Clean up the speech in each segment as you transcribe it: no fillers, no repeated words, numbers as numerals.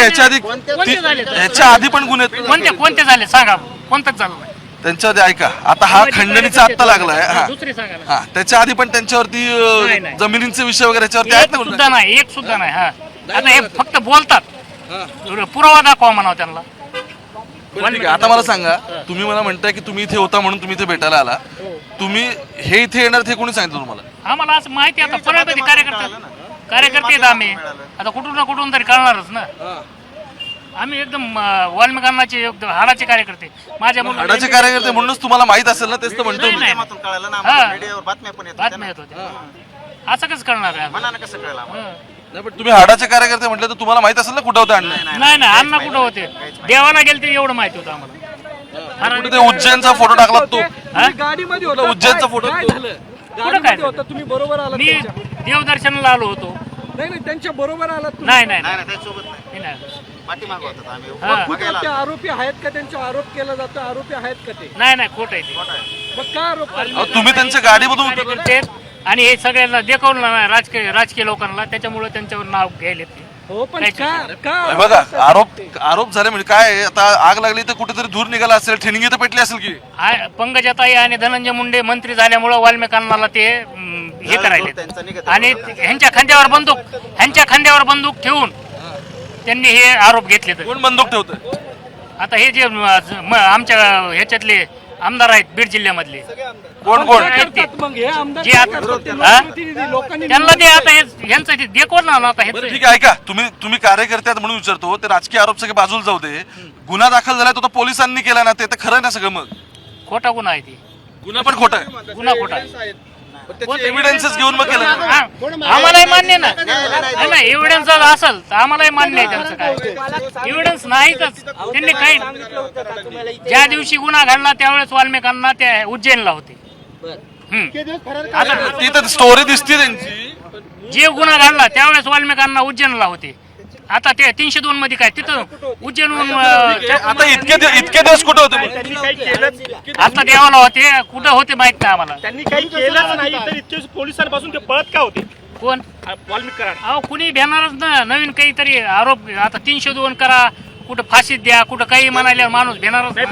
ह्याच्या आधी पण गुन्हे कोणते झाले सांगा, कोणतंच झालं नाही. त्यांच्यावरती ऐका, आता हा खंडणीचा आत्ता लागलाय. दुसरी सांगा ना. हा, त्याच्या आधी पण त्यांच्यावरती नाही. जमिनींचे विषय वगैरे याच्यावरती आहेत एक ना सुद्धा गुन्हे? नाही, एक सुद्धा नाही. हा आता हे फक्त बोलतात, पुरावा दाखवा म्हणावं त्यांना. बरं, ठीक आहे. आता मला सांगा, तुम्ही मला म्हणताय की तुम्ही इथे होता म्हणून तुम्ही इथे भेटायला आला. तुम्ही हे इथे येणार हे कोणी सांगितलं तुम्हाला? आम्हाला असं माहिती आता परळमध्ये कार्यकर्ते आहेत आम्ही. आता कुठून ना कुठून तरी कळणारच ना. आम्ही एकदम वाल्मिकांनाचे एकदम हाडाचे कार्यकर्ते. माझ्या हाडाचे कार्यकर्ते म्हणूनच तुम्हाला माहित असेल ना, तेच तर म्हणतो मी. बातम्या येत होते. असं कसं कळणार आहे? नाही, पण तुम्ही हाडाचे कार्यकर्ते म्हटलं तर तुम्हाला माहित असेल ना कुठं होते अण्णा? नाही नाही, अण्णा कुठं होते? देवाला गेले ते एवढं माहिती होतं आम्हाला. कुठे ते उज्जैनचा फोटो टाकला तो? गाडीमध्ये होता, उज्जैनचा फोटो काय तो? झालं? कुठं काय गाडीमध्ये होता, तुम्ही बरोबर आलात मी त्यांच्या. देवदर्शनाला आलो होतो. नाही त्यांच्या बरोबर आलात तुम्ही. नाही नाही नाही. हा. कुठं ते आरोपी आहेत का? त्यांचा आरोप केला जातो, आरोपी आहेत का ते? नाही नाही, खोट आहे ते. मग काय आरोप करतात? अहो, तुम्ही त्यांच्या गाडीमधून उतरले. कार्यकर्ते आणि हे सगळ्यांना देखवलं नाही राजकीय लोकांना, त्याच्यामुळे त्यांच्यावर नाव घ्यायला ते. हो पण काय हे बघा, आरोप झाले म्हणजे काय आहे, आता आग लागली तर कुठेतरी धूर निघाला असेल, ठिणगी तर पेटली असेल की. पंकजाताई आणि धनंजय मुंडे मंत्री झाल्यामुळे वाल्मिकांना ते हे करायले आणि ह्यांच्या खांद्यावर बंदूक ठेवून त्यांनी हे आरोप घेतले. कोण बंदूक ठेवतंय? आता हे जे आमच्या ह्याच्यातले आमदार आहेत बीड जिल्ह्यामधले, कोण आहेत ते. मग हे आमदार जे आता लोकप्रतिनिधी लोकांनी त्यांना ते आता ह्यांचं ते देखवलं ना आता बरं, हे. ठीक आहे. ऐका, तुम्ही कार्यकर्ते आहेत म्हणून विचारतो, ते राजकीय आरोप सगळे बाजूला जाऊ दे. गुन्हा दाखल झालाय तो तर पोलिसांनी केला ना, ते तर खरं ना सगळं? मग खोटा गुन्हा आहे ते. गुन्हा पण खोटा आहे. गुन्हा खोटा आहे. एव्हिडन्सेस घेऊन मग केलं ना? आम्हालाही मान्य ना एव्हिडन्स असेल तर आम्हालाही मान्य आहे त्यांचं. काय एव्हिडन्स नाहीतच. त्यांनी काही ज्या दिवशी गुन्हा घडला त्यावेळेस वाल्मिकांना त्या उज्जैनला होते. आता ती तर स्टोरी दिसते त्यांची. जे गुन्हा घडला त्यावेळेस वाल्मिकांना उज्जैनला होते. आता ते 302 मध्ये काय तिथं उज्जैनहून आता इतके दिवस कुठे होते मग? आता देवाला होते, कुठं होते माहित नाही आम्हाला. त्यांनी काही केलंच नाही तर इतके पोलिसांपासून ते पळत का होते? कोण वाल्मिक कराड. अहो कुणी भेटणारच ना. नवीन काहीतरी आरोप आता 302 करा, कुठं फाशीत द्या, कुठं काही म्हणायला माणूस भेटणारच नाही.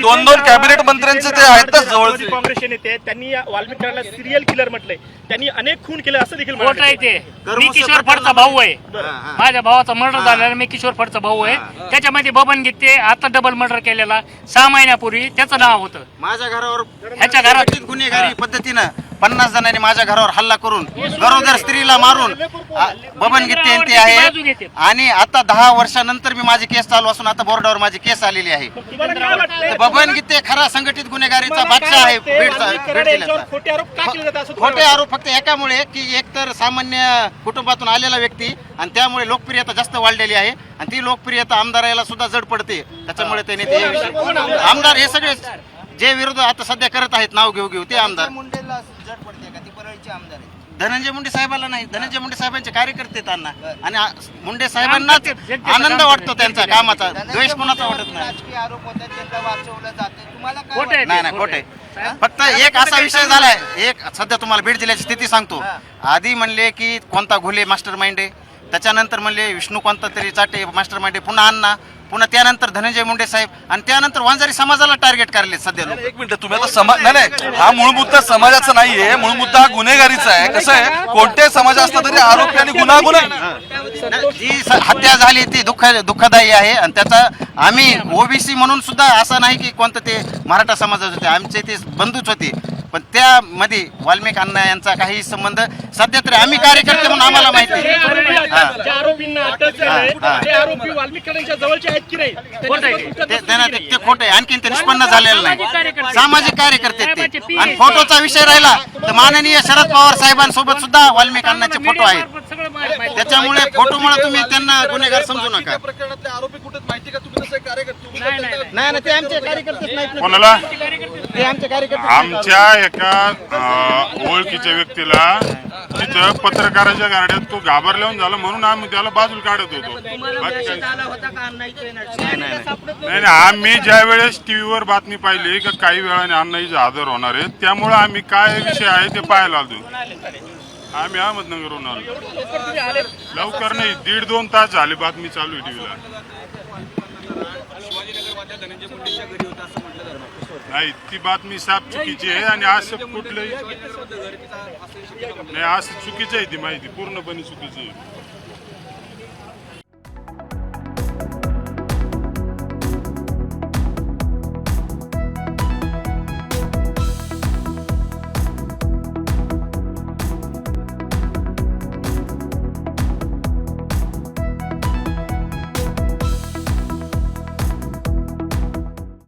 दोन कॅबिनेट मंत्र्यांचे ते आहेत जवळ. काँग्रेसचे नेते त्यांनी वाल्मिक कराडला सिरियल किलर म्हटलंय. त्यांनी अनेक खून केले असं देखील खोट आहे ते. मी किशोर फडचा भाऊ आहे. माझ्या भावाचा मर्डर झालेला, मी किशोर फडचा भाऊ आहे. त्याच्यामध्ये बबन गीते आता डबल मर्डर केलेला 6 महिन्यापूर्वी त्याचं नाव होतं. माझ्या घरावर ह्याच्या घरात गुन्हेगारी पद्धतीनं 50 जणांनी माझ्या घरावर हल्ला करून गरोदर स्त्रीला मारून बबन गीते यांचे आहे. आणि आता 10 वर्षानंतर मी माझी केस चालू असून आता बोर्डावर माझी केस आलेली आहे. बबन गीते खरा संघटित गुन्हेगारीचा बादशाह आहे बीडचा. खोटे आरोप का केले जातात असं खोटे आरोप फक्त एकामुळे की एकतर सामान्य कुटुंबातून आलेला व्यक्ती आणि त्यामुळे लोकप्रियता जास्त वाढलेली आहे आणि ती लोकप्रियता आमदाराला सुद्धा जड पडते. त्याच्यामुळे त्यांनी ते आमदार हे सगळे जे विरोध आता सध्या करत आहेत नाव घेऊ ते आमदार धनंजय मुंडे साहेबांना नाही. धनंजय मुंडे साहेबांचे कार्यकर्ते त्यांना आणि मुंडे साहेबांनाच आनंद वाटतो त्यांचा कामाचा. द्वेष कोणाचा वाटत नाही. नाही खोटे. फक्त एक असा विषय झालाय, एक सध्या तुम्हाला बीड जिल्ह्याची स्थिती सांगतो. आधी म्हणले की कोणता घोले मास्टर माइंड आहे, त्याच्यानंतर म्हणले विष्णू कोणता तरी चाटे मास्टर माइंड आहे, पुन्हा अण्णा, पुन्हा त्यानंतर धनंजय मुंडे साहेब आणि त्यानंतर वंजारी समाजाला टार्गेट करले सध्या. एक मिनिट, तुम्ही आता समाज नाही, हा मूळ मुद्दा समाजाचा नाहीये. मूळ मुद्दा हा गुन्हेगारीचा आहे. कसं आहे, कोणत्याही समाज असला तरी आरोपी आणि गुन्हा जी हत्या झाली ती दुःखदायी आहे आणि त्याचा आम्ही ओबीसी म्हणून सुद्धा असं नाही की कोणतं ते मराठा समाजाचे होते, आमचे ते बंधूच होते. पण त्यामध्ये वाल्मिक अण्णा यांचा काही संबंध सध्या तरी आम्ही कार्यकर्ते म्हणून आम्हाला माहिती आहे. आरोपींना अटक झाली, ते आरोपी वाल्मिक कराडांच्या जवळचे आहेत की नाही ते खोट आहे. आणखीन ते निष्पन्न झालेलं नाही. सामाजिक कार्यकर्ते ते. आणि फोटोचा विषय राहिला तर माननीय शरद पवार साहेबांसोबत सुद्धा वाल्मिक अण्णाचे फोटो आहेत. त्याच्यामुळे फोटोमुळे तुम्ही त्यांना गुन्हेगार समजू नका. आरोपी कुठे माहिती का तुम्ही तसे कार्यकर्ते? नाही ना, ते आमचे कार्यकर्तेच नाहीत. कोणाला? ते आमचे कार्यकर्ते. आमच्या एका ओळखीच्या व्यक्तीला तिथं पत्रकाराच्या गाड्यात तो घाबरल्याहून झाला म्हणून आम्ही त्याला बाजूला काढत होतो. नाही, आम्ही ज्या वेळेस टीव्हीवर बातमी पाहिली की काही वेळाने अण्णाईचा आदर होणार आहे, त्यामुळे आम्ही काय विषय आहे ते पाहायला आलो. आम्ही अहमदनगरहून आलो. लवकर तुम्ही आले. लवकर नाही, 1.5-2 तास झाले बातमी चालू आहे टीव्हीला. नाही, ती बातमी साफ चुकीची आहे आणि असं कुठलंही नाही, असं चुकीचं आहे, ती माहिती पूर्णपणे चुकीची आहे.